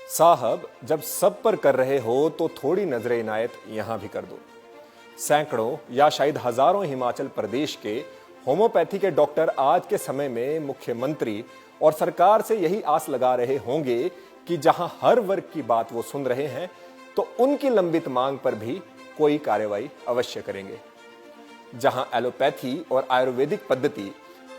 साहब जब सब पर कर रहे हो तो थोड़ी नजर इनायत यहां भी कर दो। सैकड़ों या शायद हजारों हिमाचल प्रदेश के होम्योपैथी के डॉक्टर आज के समय में मुख्यमंत्री और सरकार से यही आस लगा रहे होंगे कि जहां हर वर्ग की बात वो सुन रहे हैं तो उनकी लंबित मांग पर भी कोई कार्रवाई अवश्य करेंगे। जहां एलोपैथी और आयुर्वेदिक पद्धति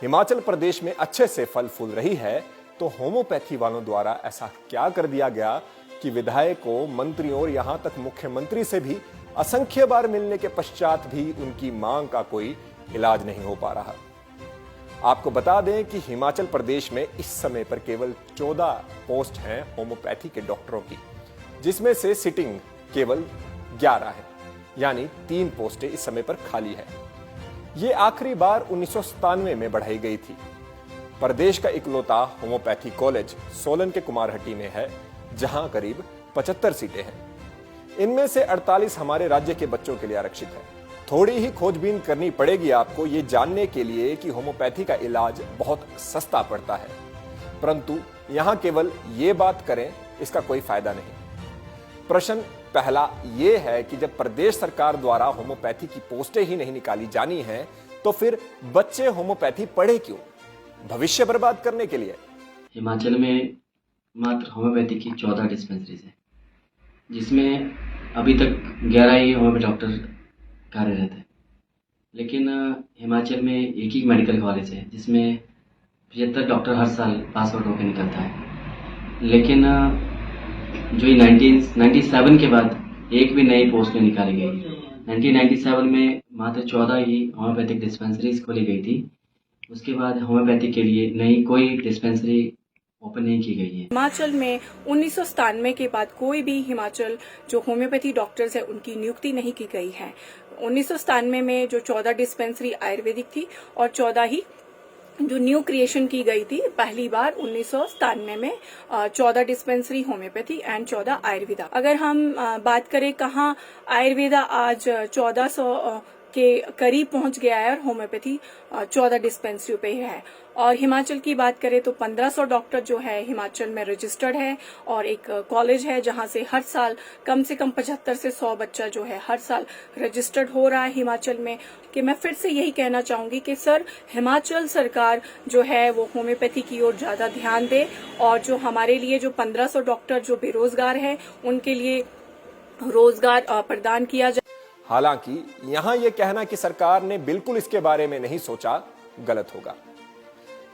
हिमाचल प्रदेश में अच्छे से फल फूल रही है, तो होम्योपैथी वालों द्वारा ऐसा क्या कर दिया गया कि विधायकों, मंत्रियों और यहां तक मुख्यमंत्री से भी असंख्य बार मिलने के पश्चात भी उनकी मांग का कोई इलाज नहीं हो पा रहा। आपको बता दें कि हिमाचल प्रदेश में इस समय पर केवल 14 पोस्ट हैं होम्योपैथी के डॉक्टरों की, जिसमें से सिटिंग केवल 11 है, यानी 3 पोस्टें इस समय पर खाली है। ये आखिरी बार 1997 में बढ़ाई गई थी। प्रदेश का इकलौता होम्योपैथी कॉलेज सोलन के कुमारहट्टी में है, जहां करीब 75 सीटें हैं। इनमें से 48 हमारे राज्य के बच्चों के लिए आरक्षित है। थोड़ी ही खोजबीन करनी पड़ेगी आपको ये जानने के लिए कि होम्योपैथी का इलाज बहुत सस्ता पड़ता है, परंतु यहां केवल ये बात करें इसका कोई फायदा नहीं। प्रश्न पहला ये है कि जब प्रदेश सरकार द्वारा होम्योपैथी की पोस्टें ही नहीं निकाली जानी है, तो फिर बच्चे होम्योपैथी पढ़े क्यों? भविष्य बर्बाद करने के लिए। हिमाचल में मात्र होम्योपैथी की 14 डिस्पेंसरीज हैं, जिसमें अभी तक 11 ही होम्योपैथी डॉक्टर कार्यरत है। लेकिन हिमाचल में एक ही मेडिकल कॉलेज है जिसमें 75 डॉक्टर हर साल पास आउट होकर निकलता है। लेकिन जो 1997 के बाद एक भी नई पोस्ट नहीं निकाली गई। 1997 में मात्र 14 ही होम्योपैथिक डिस्पेंसरीज खोली गई थी। उसके बाद होम्योपैथी के लिए नई कोई डिस्पेंसरी ओपन नहीं की गई है। हिमाचल में 1997 के बाद कोई भी हिमाचल जो होम्योपैथी डॉक्टर्स है उनकी नियुक्ति नहीं की गई है। 1997 में जो 14 डिस्पेंसरी आयुर्वेदिक थी और 14 ही जो न्यू क्रिएशन की गई थी पहली बार 1997 में 14 डिस्पेंसरी होम्योपैथी एंड 14 आयुर्वेदा। अगर हम बात करें कहाँ आयुर्वेदा आज 1400 के करीब पहुंच गया है और होम्योपैथी 14 डिस्पेंसरी पे है। और हिमाचल की बात करें तो 1500 डॉक्टर जो है हिमाचल में रजिस्टर्ड है और एक कॉलेज है जहां से हर साल कम से कम 75 से 100 बच्चा जो है हर साल रजिस्टर्ड हो रहा है हिमाचल में। कि मैं फिर से यही कहना चाहूंगी कि सर हिमाचल सरकार जो है वो होम्योपैथी की ओर ज्यादा ध्यान दे और जो हमारे लिए जो 1500 डॉक्टर जो बेरोजगार है उनके लिए रोजगार प्रदान किया जाए। हालांकि यहां यह कहना कि सरकार ने बिल्कुल इसके बारे में नहीं सोचा गलत होगा।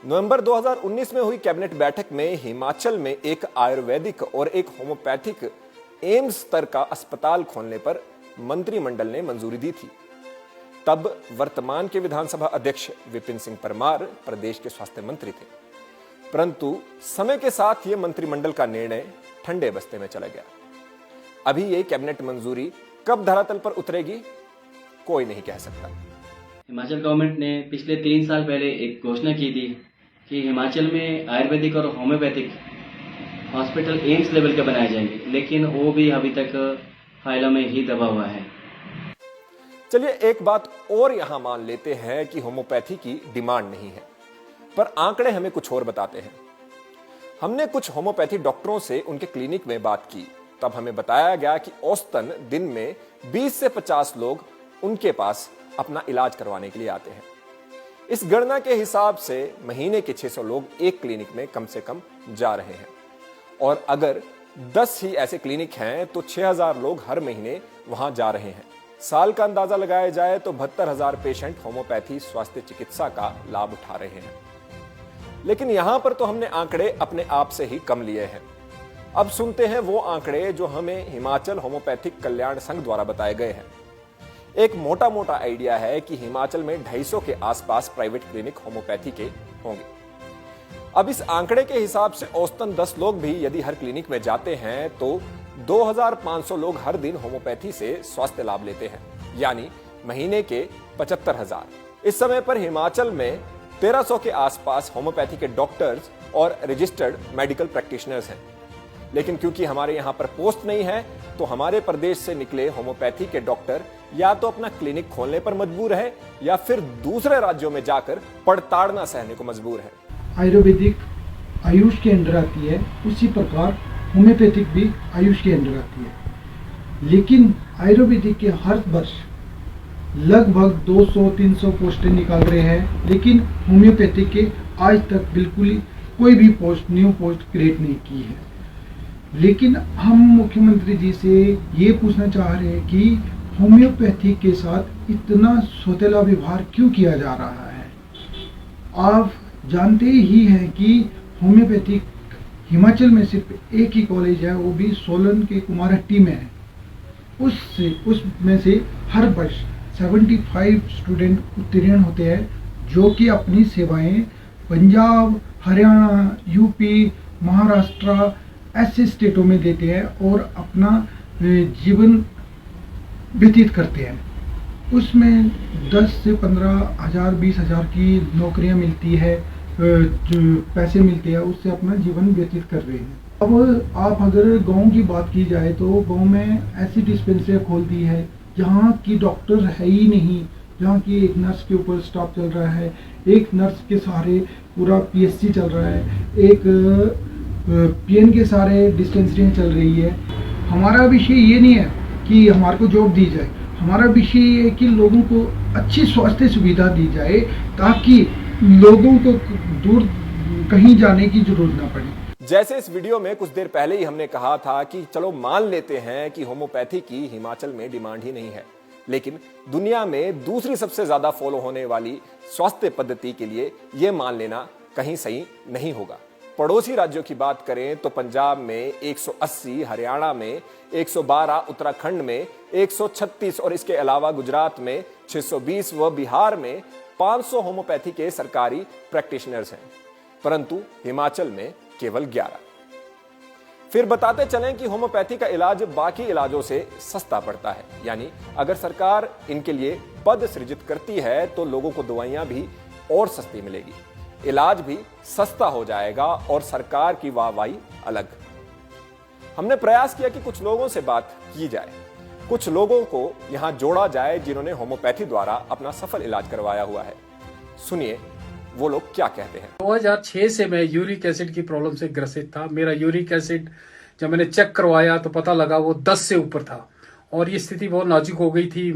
नवंबर 2019 में हुई कैबिनेट बैठक में हिमाचल में एक आयुर्वेदिक और एक होम्योपैथिक एम्स स्तर का अस्पताल खोलने पर मंत्रिमंडल ने मंजूरी दी थी। तब वर्तमान के विधानसभा अध्यक्ष विपिन सिंह परमार प्रदेश के स्वास्थ्य मंत्री थे, परंतु समय के साथ यह मंत्रिमंडल का निर्णय ठंडे बस्ते में चला गया। अभी ये कैबिनेट मंजूरी कब धरातल पर उतरेगी कोई नहीं कह सकता। हिमाचल गवर्नमेंट ने पिछले 3 साल पहले एक घोषणा की थी कि हिमाचल में आयुर्वेदिक और होम्योपैथिक हॉस्पिटल एम्स लेवल के बनाए जाएंगे, लेकिन वो भी अभी तक फाइलों में ही दबा हुआ है। चलिए एक बात और यहां मान लेते हैं कि होम्योपैथी की डिमांड नहीं है, पर आंकड़े हमें कुछ और बताते हैं। हमने कुछ होम्योपैथी डॉक्टरों से उनके क्लिनिक में बात की, तब हमें बताया गया कि औसतन दिन में 20 से 50 लोग उनके पास अपना इलाज करवाने के लिए आते हैं। इस गणना के हिसाब से महीने के 600 लोग एक क्लिनिक में कम से कम जा रहे हैं, और अगर 10 ही ऐसे क्लिनिक हैं तो 6000 लोग हर महीने वहां जा रहे हैं। साल का अंदाजा लगाया जाए तो 72,000 पेशेंट होम्योपैथी स्वास्थ्य चिकित्सा का लाभ उठा रहे हैं। लेकिन यहां पर तो हमने आंकड़े अपने आप से ही कम लिए हैं। अब सुनते हैं वो आंकड़े जो हमें हिमाचल होम्योपैथिक कल्याण संघ द्वारा बताए गए हैं। एक मोटा मोटा आइडिया है कि हिमाचल में 250 के आसपास प्राइवेट क्लिनिक होम्योपैथी के होंगे। अब इस आंकड़े के हिसाब से औसतन 10 लोग भी यदि हर क्लिनिक में जाते हैं तो 2500 लोग हर दिन होम्योपैथी से स्वास्थ्य लाभ लेते हैं, यानी महीने के 75,000। इस समय पर हिमाचल में 1300 के आसपास होम्योपैथी के डॉक्टर्स और रजिस्टर्ड मेडिकल प्रैक्टिशनर्स हैं। लेकिन क्योंकि हमारे यहां पर पोस्ट नहीं है, तो हमारे प्रदेश से निकले होम्योपैथी के डॉक्टर या तो अपना क्लिनिक खोलने पर मजबूर है या फिर दूसरे राज्यों में जाकर पड़ताड़ना सहने को मजबूर है। आयुर्वेदिक आयुष के अंडर आती है, उसी प्रकार होम्योपैथिक भी आयुष के अंडर आती है, लेकिन आयुर्वेदिक के हर वर्ष लगभग 200-300 पोस्टें निकाल रहे हैं, लेकिन होम्योपैथिक के आज तक बिल्कुल ही कोई भी न्यू पोस्ट क्रिएट नहीं की है। लेकिन हम मुख्यमंत्री जी से ये पूछना चाह रहे हैं कि होम्योपैथी के साथ इतना सौतेला व्यवहार क्यों किया जा रहा है। आप जानते ही हैं कि होम्योपैथिक हिमाचल में सिर्फ एक ही कॉलेज है, वो भी सोलन के कुमारहट्टी में है। उसमें से हर वर्ष 75 स्टूडेंट उत्तीर्ण होते हैं, जो कि अपनी सेवाएं पंजाब, हरियाणा, यूपी, महाराष्ट्र ऐसे स्टेटों में देते हैं और अपना जीवन व्यतीत करते हैं। उसमें 10 से 15 हजार 20 हजार की नौकरियां मिलती है, जो पैसे मिलते हैं, उससे अपना जीवन व्यतीत कर रहे हैं। अब आप अगर गांव की बात की जाए तो गांव में ऐसी डिस्पेंसरी खोल दी है जहाँ की डॉक्टर है ही नहीं, जहाँ की एक नर्स के ऊपर स्टाफ चल रहा है, एक नर्स के सहारे पूरा पीएससी चल रहा है, एक पीएन के सारे डिस्पेंसरियाँ चल रही है। हमारा विषय ये नहीं है कि हमारे को जॉब दी जाए, हमारा विषय ये है कि लोगों को अच्छी स्वास्थ्य सुविधा दी जाए ताकि लोगों को दूर कहीं जाने की जरूरत ना पड़े। जैसे इस वीडियो में कुछ देर पहले ही हमने कहा था कि चलो मान लेते हैं कि होम्योपैथी की हिमाचल में डिमांड ही नहीं है, लेकिन दुनिया में दूसरी सबसे ज्यादा फॉलो होने वाली स्वास्थ्य पद्धति के लिए यह मान लेना कहीं सही नहीं होगा। पड़ोसी राज्यों की बात करें तो पंजाब में 180, हरियाणा में 112, उत्तराखंड में 136 और इसके अलावा गुजरात में 620 व बिहार में 500 होम्योपैथी के सरकारी प्रैक्टिशनर्स हैं, परंतु हिमाचल में केवल 11। फिर बताते चलें कि होम्योपैथी का इलाज बाकी इलाजों से सस्ता पड़ता है, यानी अगर सरकार इनके लिए पद सृजित करती है तो लोगों को दवाइयां भी और सस्ती मिलेगी, इलाज भी सस्ता हो जाएगा और सरकार की वाहवाही अलग। हमने प्रयास किया कि कुछ लोगों से बात की जाए, कुछ लोगों को यहां जोड़ा जाए जिन्होंने होम्योपैथी द्वारा अपना सफल इलाज करवाया हुआ है। सुनिए वो लोग क्या कहते हैं। 2006 से मैं यूरिक एसिड की प्रॉब्लम से ग्रसित था। मेरा यूरिक एसिड जब मैंने चेक करवाया तो पता लगा वो 10 से ऊपर था और ये स्थिति बहुत नाजुक हो गई थी।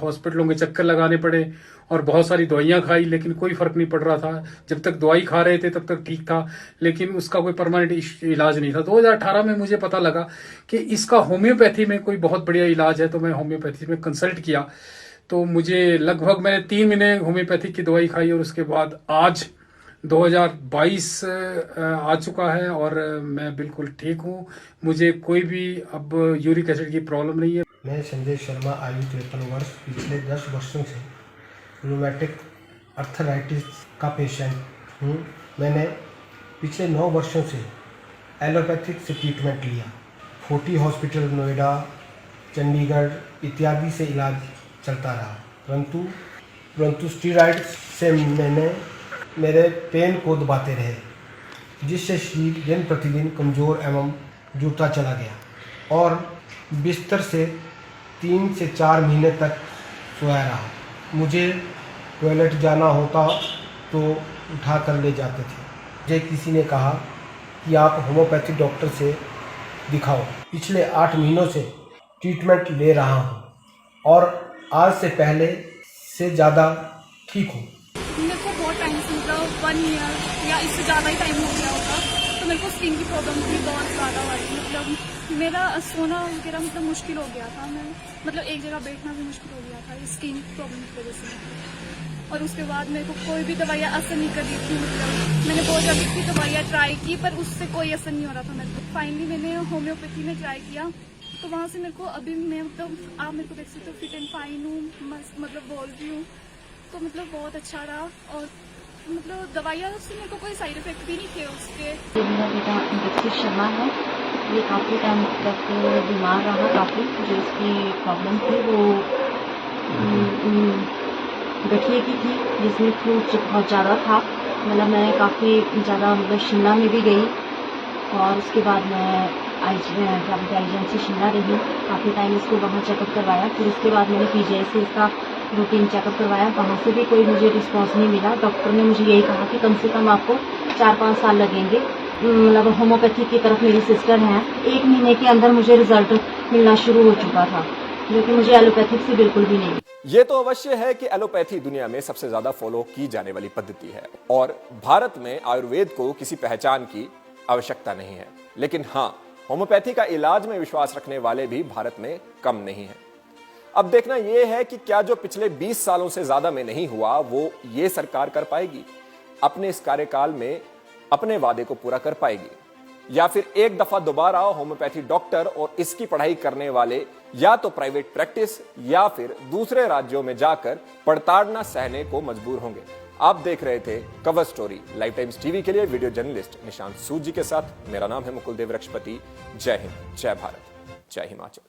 हॉस्पिटलों के चक्कर लगाने पड़े और बहुत सारी दवाइयां खाई, लेकिन कोई फर्क नहीं पड़ रहा था। जब तक दवाई खा रहे थे तब तक ठीक था, लेकिन उसका कोई परमानेंट इलाज नहीं था। 2018 में मुझे पता लगा कि इसका होम्योपैथी में कोई बहुत बढ़िया इलाज है, तो मैं होम्योपैथी में कंसल्ट किया। तो मुझे लगभग मैंने 3 महीने होम्योपैथिक की दवाई खाई और उसके बाद आज 2022 आ चुका है और मैं बिल्कुल ठीक हूँ। मुझे कोई भी अब यूरिक एसिड की प्रॉब्लम नहीं है। मैं संजय शर्मा, आयु 53 वर्ष, पिछले 10 वर्षों से रूमेटिक अर्थराइटिस का पेशेंट हूँ। मैंने पिछले 9 वर्षों से एलोपैथिक से ट्रीटमेंट लिया। 40 हॉस्पिटल नोएडा, चंडीगढ़ इत्यादि से इलाज चलता रहा, परंतु स्टीरॉइड से मेरे पेन को दबाते रहे, जिससे शरीर दिन प्रतिदिन कमज़ोर एवं जुड़ता चला गया और बिस्तर से 3 से 4 महीने तक सोया रहा। मुझे टॉयलेट जाना होता तो उठा कर ले जाते थे। मुझे किसी ने कहा कि आप होम्योपैथिक डॉक्टर से दिखाओ। पिछले 8 महीनों से ट्रीटमेंट ले रहा हूँ और आज से पहले से ज़्यादा ठीक हूँ। मेरे को बहुत टाइम से, मतलब 1 ईयर या इससे ज़्यादा ही टाइम हो गया होगा, तो मेरे को स्किन की प्रॉब्लम थी बहुत ज़्यादा वाली। मतलब मेरा सोना वगैरह मतलब मुश्किल हो गया था, मैं मतलब एक जगह बैठना भी मुश्किल हो गया था स्किन प्रॉब्लम की वजह से। और उसके बाद मेरे को कोई भी दवाइयाँ असर नहीं कर रही थी। मतलब मैंने बहुत जल्दी की दवाइयाँ ट्राई की पर उससे कोई असर नहीं हो रहा था मेरे को। फाइनली मैंने होम्योपैथी में ट्राई किया, तो वहाँ से मेरे को अभी मैं मतलब आप मेरे को देख सकते हो फिट एंड फाइन हूँ, मस्त मतलब बोल रही हूँ, तो मतलब बहुत अच्छा रहा। और मतलब दवाइयाँ से मेरे को कोई साइड इफेक्ट भी नहीं थे उसके। मेरा बेटा दीक्षित शर्मा है, ये काफ़ी टाइम तक बीमार रहा। काफ़ी जो इसकी प्रॉब्लम थी वो गठिए की थी, जिसमें फ्लूइड बहुत ज़्यादा था। मतलब मैं काफ़ी ज़्यादा मतलब शिमला में भी गई और उसके बाद मैं आईजीएमसी शिमला रही, काफ़ी टाइम इसको वहाँ चेकअप करवाया। फिर उसके बाद मैंने पीजीआई से इसका रूटीन चेकअप करवाया, वहाँ से भी कोई मुझे रिस्पांस नहीं मिला। डॉक्टर ने मुझे यही कहा कि कम से कम आपको 4-5 साल लगेंगे मतलब होम्योपैथी की तरफ मेरी सिस्टर हैं। 1 महीने के अंदर मुझे रिजल्ट मिलना शुरू हो चुका था, जो कि मुझे एलोपैथिक से बिल्कुल भी नहीं। ये तो अवश्य है कि एलोपैथी दुनिया में सबसे ज्यादा फॉलो की जाने वाली पद्धति है और भारत में आयुर्वेद को किसी पहचान की आवश्यकता नहीं है। लेकिन हाँ, होम्योपैथी का इलाज में विश्वास रखने वाले भी भारत में कम नहीं है। अब देखना यह है कि क्या जो पिछले 20 सालों से ज्यादा में नहीं हुआ वो ये सरकार कर पाएगी, अपने इस कार्यकाल में अपने वादे को पूरा कर पाएगी, या फिर एक दफा दोबारा होम्योपैथी डॉक्टर और इसकी पढ़ाई करने वाले या तो प्राइवेट प्रैक्टिस या फिर दूसरे राज्यों में जाकर पड़ताड़ना सहने को मजबूर होंगे। आप देख रहे थे cover story. Live times TV के लिए वीडियो जर्नलिस्ट निशांत सूद जी के साथ मेरा नाम है मुकुल देव रक्षपति। जय हिंद, जय भारत, जय हिमाचल।